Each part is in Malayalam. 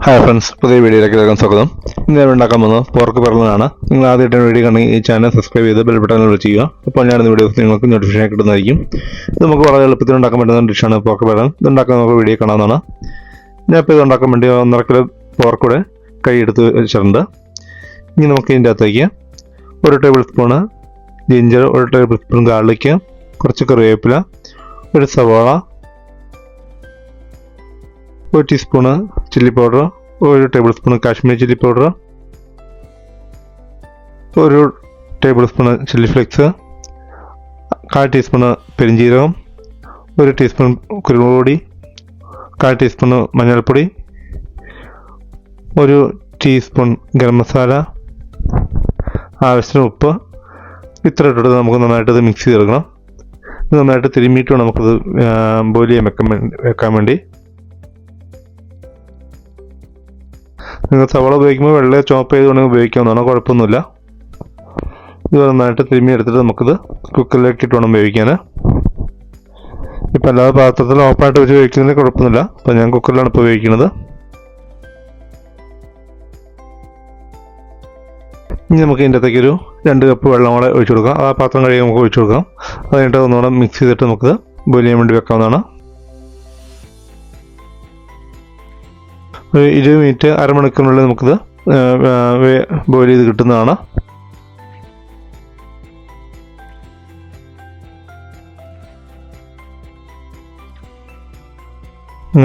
ഹായ് ഫ്രണ്ട്സ്, പുതിയ വീഡിയോയിലേക്ക് എല്ലാവർക്കും സ്വാഗതം. ഇന്ന് ഞാൻ ഉണ്ടാക്കാൻ പോകുന്നത് പോർക്ക് പിറന്നാണ്. നിങ്ങൾ ആദ്യമായിട്ട് വീഡിയോ കണ്ടെങ്കിൽ ഈ ചാനൽ സബ്സ്ക്രൈബ് ചെയ്ത് ബെൽ ബട്ടൺ ക്ലിക്ക് ചെയ്യുക. അപ്പോൾ ഞാനിന്ന് വീഡിയോസ് നിങ്ങൾക്ക് നോട്ടിഫിക്കേഷൻ കിട്ടുന്നതായിരിക്കും. ഇത് നമുക്ക് വളരെ എളുപ്പത്തിൽ ഉണ്ടാക്കാൻ പറ്റുന്ന ഡിഷാണ് പോർക്ക് പിറൻ. ഇത് ഉണ്ടാക്കാൻ നമുക്ക് വീഡിയോ കാണാവുന്നതാണ്. ഞാൻ ഇപ്പോൾ ഇത് ഉണ്ടാക്കാൻ വേണ്ടി 1.5 കിലോ പോർക്കൂടെ എടുത്ത് വെച്ചിട്ടുണ്ട്. ഇനി നമുക്ക് ഇതിൻ്റെ അകത്തേക്ക് 1 table spoon ginger, 1 table spoon garlic, കുറച്ച് കറിവേപ്പില, 1 സവാള, 1 teaspoon chilli powder, 1 table spoon Kashmiri chilli powder, 1 table spoon chilli flakes, 1/4 teaspoon പെരിഞ്ജീരകം, 1 ടീസ്പൂൺ കുരുമുളക് പൊടി, 1/4 ടീസ്പൂൺ മഞ്ഞൾപ്പൊടി, 1 ടീസ്പൂൺ ഗരം മസാല, ആവശ്യത്തിന് ഉപ്പ്. ഇത്ര ഇട്ടിട്ട് നമുക്ക് നന്നായിട്ട് ഇത് മിക്സ് ചെയ്തെടുക്കണം. ഇത് നന്നായിട്ട് തിരുമ്മിയിട്ട് വേണം നമുക്കിത് ബോയിൽ ചെയ്യാൻ വെക്കാൻ വേണ്ടി. നിങ്ങൾ സവാള ഉപയോഗിക്കുമ്പോൾ വെള്ള ചോപ്പ് ചെയ്ത് വേണമെങ്കിൽ ഉപയോഗിക്കാവുന്നതാണ്, കുഴപ്പമൊന്നുമില്ല. ഇത് നന്നായിട്ട് തിരുമ്മി എടുത്തിട്ട് നമുക്കിത് കുക്കറിലേക്ക് ഇട്ട് വേണം ഉപയോഗിക്കാൻ. ഇപ്പം അല്ലാതെ പാത്രത്തിൽ ഓപ്പണായിട്ട് വെച്ച് ഉപയോഗിക്കുന്നതിന് കുഴപ്പമൊന്നുമില്ല. അപ്പോൾ ഞാൻ കുക്കറിലാണ് ഇപ്പോൾ ഉപയോഗിക്കുന്നത്. ഇനി നമുക്ക് ഇതിൻ്റെ അകത്തേക്കൊരു 2 കപ്പ് വെള്ളം കൂടെ ഒഴിച്ചു കൊടുക്കാം. ആ പാത്രം കഴുകി നമുക്ക് ഒഴിച്ചു കൊടുക്കാം. അത് കഴിഞ്ഞിട്ട് ഒന്നുകൂടെ മിക്സ് ചെയ്തിട്ട് നമുക്കിത് ബോയിൽ ചെയ്യാൻ വേണ്ടി വെക്കാവുന്നതാണ്. ഒരു 20 മിനിറ്റ്, അരമണിക്കൂറിനുള്ളിൽ നമുക്കിത് ബോയിൽ ചെയ്ത് കിട്ടുന്നതാണ്.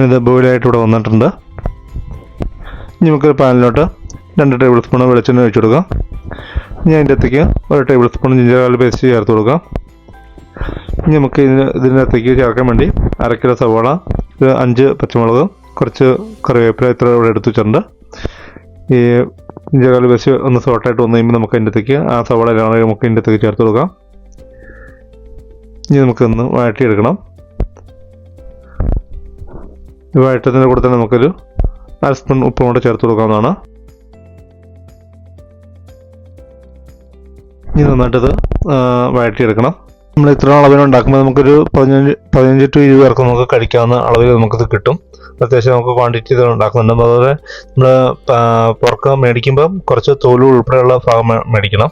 ഇത് ബോയിലായിട്ട് ഇവിടെ വന്നിട്ടുണ്ട്. ഇനി നമുക്കൊരു പാനിലോട്ട് 2 ടേബിൾ സ്പൂൺ വെളിച്ചെണ്ണ ഒഴിച്ചു കൊടുക്കാം. ഇനി അതിൻ്റെ അകത്തേക്ക് 1 table spoon ginger garlic paste ചേർത്ത് കൊടുക്കാം. ഇനി നമുക്ക് ഇതിൻ്റെ അകത്തേക്ക് ചേർക്കാൻ വേണ്ടി 1/2 കിലോ സവാള, 5 പച്ചമുളക്, കുറച്ച് കറിവേപ്പില ഇത്ര ഇവിടെ എടുത്ത് വെച്ചിട്ടുണ്ട്. ഈ ജിഞ്ചർ ഗാർലിക് പേസ്റ്റ് ഒന്ന് സോട്ടായിട്ട് വന്നു കഴിയുമ്പോൾ നമുക്ക് അതിൻ്റെ അകത്തേക്ക് ആ സവാള നമുക്ക് ഇതിൻ്റെ അകത്തേക്ക് ചേർത്ത് കൊടുക്കാം. ഇനി നമുക്കൊന്ന് വഴറ്റിയെടുക്കണം. ഈ വഴറ്റത്തിൻ്റെ കൂടെ തന്നെ നമുക്കൊരു 1/2 സ്പൂൺ ഉപ്പും കൂടെ ചേർത്ത് കൊടുക്കാവുന്നതാണ്. ഇനി നന്നായിട്ടത് വഴറ്റിയെടുക്കണം. നമ്മൾ ഇത്ര അളവിന് ഉണ്ടാക്കുമ്പോൾ നമുക്കൊരു 15 to 20 പേർക്ക് നമുക്ക് കഴിക്കാവുന്ന അളവിൽ നമുക്കിത് കിട്ടും. അത്യാവശ്യം നമുക്ക് ക്വാണ്ടിറ്റി ഇത് ഉണ്ടാക്കുന്നുണ്ട്. അതുപോലെ നമ്മൾ പുറത്ത് മേടിക്കുമ്പം കുറച്ച് തോലും ഉൾപ്പെടെയുള്ള ഭാഗം മേടിക്കണം.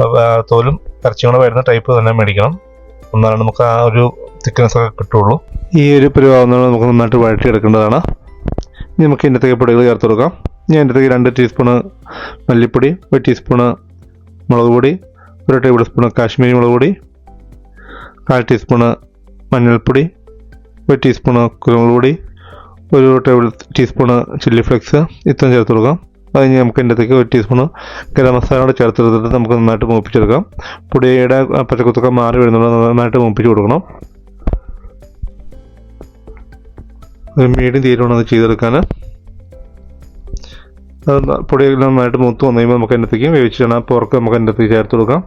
അപ്പോൾ തോലും ഇറച്ചിയും കൂടെ വരുന്ന ടൈപ്പ് തന്നെ മേടിക്കണം. എന്നാലും നമുക്ക് ആ ഒരു തിക്നെസ് ഒക്കെ കിട്ടുള്ളൂ. ഈ ഒരു പരിവാകുന്നത് നമുക്ക് നന്നായിട്ട് വഴറ്റിയെടുക്കേണ്ടതാണ്. ഇനി നമുക്ക് ഇതിൻ്റെ അകത്തേക്ക് പൊടികൾ ചേർത്ത് കൊടുക്കാം. ഇനി അതിൻ്റെ അകത്തേക്ക് 2 ടീസ്പൂണ് മല്ലിപ്പൊടി, 1 ടീസ്പൂണ് മുളക് പൊടി, 1 ടേബിൾ സ്പൂണ് കാശ്മീരി മുളക് പൊടി, 1/4 ടീസ്പൂണ് മഞ്ഞൾപ്പൊടി, 1 ടീസ്പൂണ് കുരുമുളക് പൊടി, 1 ടേബിൾ ടീസ്പൂണ് ചില്ലി ഫ്ലേക്സ് ഇത്രയും ചേർത്ത് കൊടുക്കാം. അത് കഴിഞ്ഞ് നമുക്ക് ഇതിൻ്റെ അകത്തേക്ക് 1 ടീസ്പൂണ് ഗരം മസാല കൂടെ ചേർത്തെടുത്തിട്ട് നമുക്ക് നന്നായിട്ട് മൂപ്പിച്ചെടുക്കാം. പൊടിയുടെ പച്ചക്കുത്തൊക്കെ മാറി വരുന്നുണ്ട്, നന്നായിട്ട് മൂപ്പിച്ച് കൊടുക്കണം. മീഡിയം തീരുവാണ് അത് ചെയ്തെടുക്കാൻ. അത് പൊടിയെല്ലാം നന്നായിട്ട് മൂത്ത് വന്നു കഴിയുമ്പോൾ നമുക്ക് അതിൻ്റെ അകത്തേക്ക് വേവിച്ചാണ് പോർക്ക് നമുക്ക് അതിൻ്റെ അകത്തേക്ക് ചേർത്ത് കൊടുക്കാം.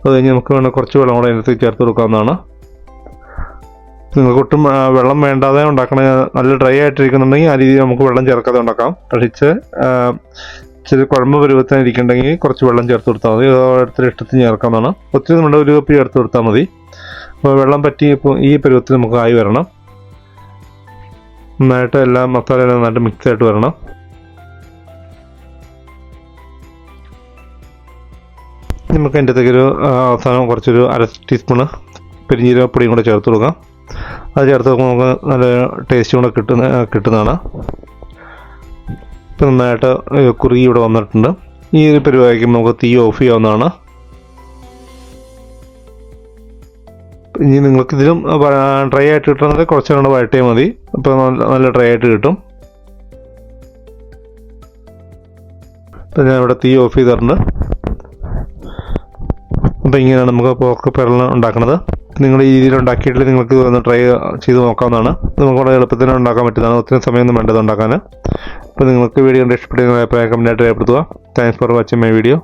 അത് കഴിഞ്ഞ് നമുക്ക് വേണം കുറച്ച് വെള്ളം കൂടെ അതിൻ്റെ അകത്തേക്ക് ചേർത്ത് കൊടുക്കാവുന്നതാണ്. നിങ്ങൾക്ക് ഒട്ടും വെള്ളം വേണ്ടാതെ ഉണ്ടാക്കണ, നല്ല ഡ്രൈ ആയിട്ടിരിക്കുന്നുണ്ടെങ്കിൽ ആ രീതിയിൽ നമുക്ക് വെള്ളം ചേർക്കാതെ ഉണ്ടാക്കാം. പക്ഷേ ഇച്ചിരി കുഴമ്പ് പരുവത്തിന് ഇരിക്കുന്നുണ്ടെങ്കിൽ കുറച്ച് വെള്ളം ചേർത്ത് കൊടുത്താൽ മതി. ഓരോരുത്തരുടെ ഇഷ്ടത്തിന് ചേർക്കാവുന്നതാണ്. ഒത്തിരി നമ്മുടെ 1 കപ്പ് ചേർത്ത് കൊടുത്താൽ മതി. അപ്പോൾ വെള്ളം പറ്റി ഇപ്പോൾ ഈ പരുവത്തിൽ നമുക്ക് ആയി വരണം. നന്നായിട്ട് എല്ലാ മസാലയെല്ലാം നന്നായിട്ട് മിക്സ് ആയിട്ട് വരണം. നമുക്ക് അതിൻ്റെ അകത്തേക്കൊരു അവസാനം കുറച്ചൊരു 1/2 ടീസ്പൂണ് പെരിഞ്ജീരകപ്പൊടിയും കൂടെ ചേർത്ത് കൊടുക്കാം. അത് ചേർത്ത് നോക്കുമ്പോൾ നമുക്ക് നല്ല ടേസ്റ്റും കൂടെ കിട്ടുന്നതാണ്. ഇപ്പം നന്നായിട്ട് കുറുകി ഇവിടെ വന്നിട്ടുണ്ട്. ഈ ഒരു പരിപാടിക്ക് നമുക്ക് തീ ഓഫ് ചെയ്യാവുന്നതാണ്. ഇനി നിങ്ങൾക്കിതിലും ഡ്രൈ ആയിട്ട് കിട്ടുന്നത് കുറച്ച് കൂടെ വഴറ്റിയാൽ മതി. അപ്പോൾ നല്ല ഡ്രൈ ആയിട്ട് കിട്ടും. ഇപ്പം ഞാൻ ഇവിടെ തീ ഓഫ് ചെയ്തിട്ടുണ്ട്. അപ്പോൾ ഇങ്ങനെയാണ് നമുക്ക് പോർക്ക് പിറൽ ഉണ്ടാക്കുന്നത്. നിങ്ങൾ ഈ രീതിയിൽ ഉണ്ടാക്കിയിട്ട് നിങ്ങൾക്ക് ഒന്ന് ട്രൈ ചെയ്ത് നോക്കാവുന്നതാണ്. നമുക്ക് വളരെ എളുപ്പത്തിൽ ഉണ്ടാക്കാൻ പറ്റുന്നതാണ്. ഒത്തിരി സമയമൊന്നും വേണ്ടത് ഉണ്ടാക്കാൻ. അപ്പോൾ നിങ്ങൾക്ക് വീഡിയോ ഇഷ്ടപ്പെടുന്ന അഭിപ്രായം കമൻറ്റായിട്ട് രേഖപ്പെടുത്തുക. Thanks for watching my video.